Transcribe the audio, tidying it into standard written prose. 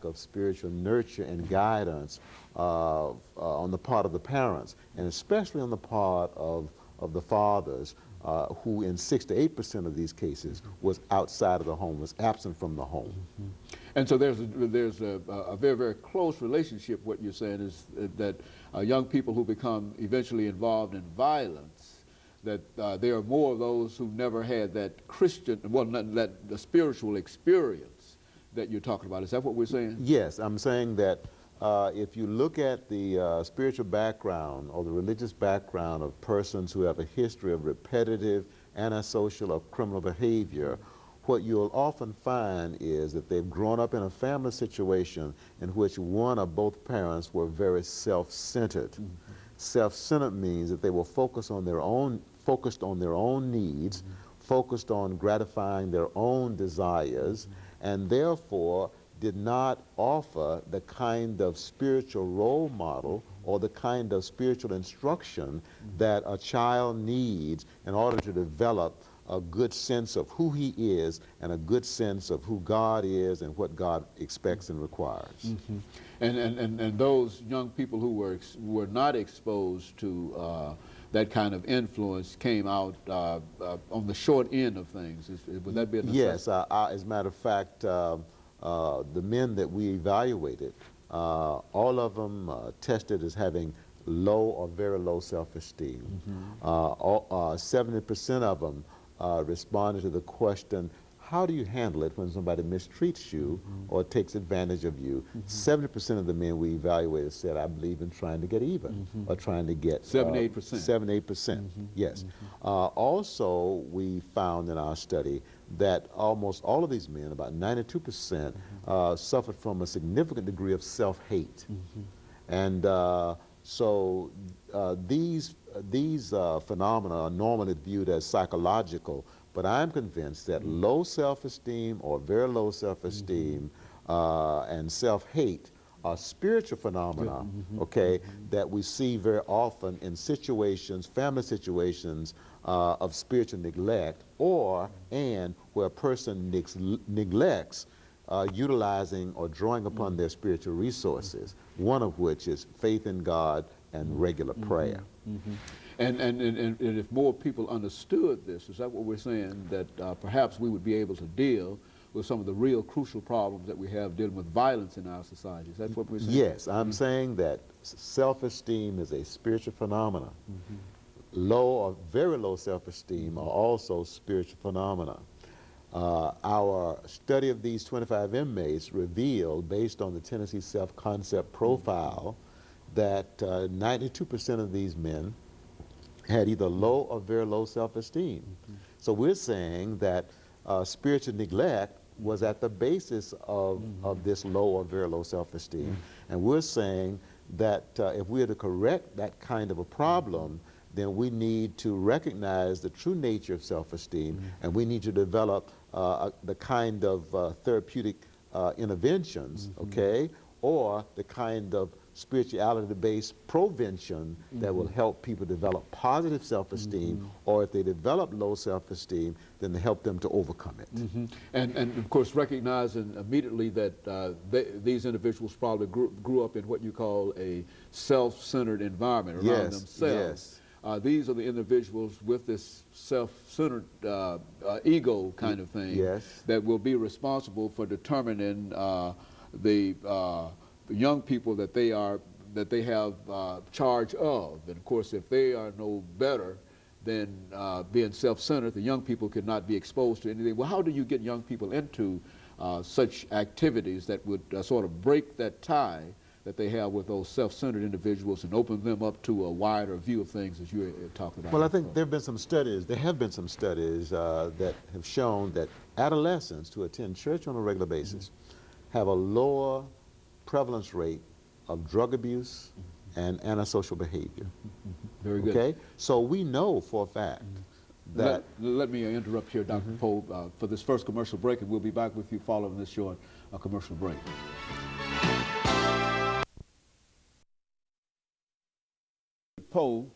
of spiritual nurture and guidance on the part of the parents, and especially on the part of the fathers, who in 6 to 8% of these cases was outside of the home, was absent from the home. And so there's a very, very close relationship. What you're saying is that young people who become eventually involved in violence, that there are more of those who never had that Christian, well, that the spiritual experience that you're talking about. Is that what we're saying? Yes, I'm saying that if you look at the spiritual background or the religious background of persons who have a history of repetitive, antisocial, or criminal behavior, what you'll often find is that they've grown up in a family situation in which one or both parents were very self-centered. Self-centered means that they were focused on their own needs, focused on gratifying their own desires, and therefore did not offer the kind of spiritual role model or the kind of spiritual instruction that a child needs in order to develop a good sense of who he is and a good sense of who God is and what God expects and requires. And those young people who were not exposed to that kind of influence came out on the short end of things. Would that be a necessity? Yes, as a matter of fact, the men that we evaluated, all of them tested as having low or very low self-esteem. 70% of them responded to the question, how do you handle it when somebody mistreats you or takes advantage of you? 70% of the men we evaluated said, I believe in trying to get even or trying to get 78%. 78%, yes. Also, we found in our study that almost all of these men, about 92%, suffered from a significant degree of self-hate. And so these phenomena are normally viewed as psychological, but I'm convinced that low self-esteem or very low self-esteem and self-hate are spiritual phenomena, okay, that we see very often in situations, family situations of spiritual neglect, and where a person neglects utilizing or drawing upon their spiritual resources, one of which is faith in God and regular prayer. And if more people understood this, is that what we're saying, that perhaps we would be able to deal with some of the real crucial problems that we have dealing with violence in our society? Is that what we're saying? Yes, I'm saying that self-esteem is a spiritual phenomenon. Low or very low self-esteem are also spiritual phenomena. Our study of these 25 inmates revealed, based on the Tennessee Self-Concept Profile, that 92% of these men had either low or very low self-esteem. So we're saying that spiritual neglect was at the basis of this low or very low self-esteem. And we're saying that if we are to correct that kind of a problem, then we need to recognize the true nature of self-esteem, and we need to develop the kind of therapeutic interventions, okay, or the kind of spirituality-based prevention that will help people develop positive self-esteem, or if they develop low self-esteem, then to help them to overcome it. And of course, recognizing immediately that these individuals probably grew up in what you call a self-centered environment around themselves. These are the individuals with this self-centered ego kind of thing that will be responsible for determining the young people that they have charge of. And of course, if they are no better than being self-centered, the young people could not be exposed to anything. Well, how do you get young people into such activities that would sort of break that tie that they have with those self-centered individuals and open them up to a wider view of things, as you were talking about? Well, I think there have been some studies that have shown that adolescents who attend church on a regular basis have a lower prevalence rate of drug abuse and antisocial behavior. Very good. Okay? So we know for a fact that... Let me interrupt here, Dr. Poe, for this first commercial break, and we'll be back with you following this short commercial break. Poe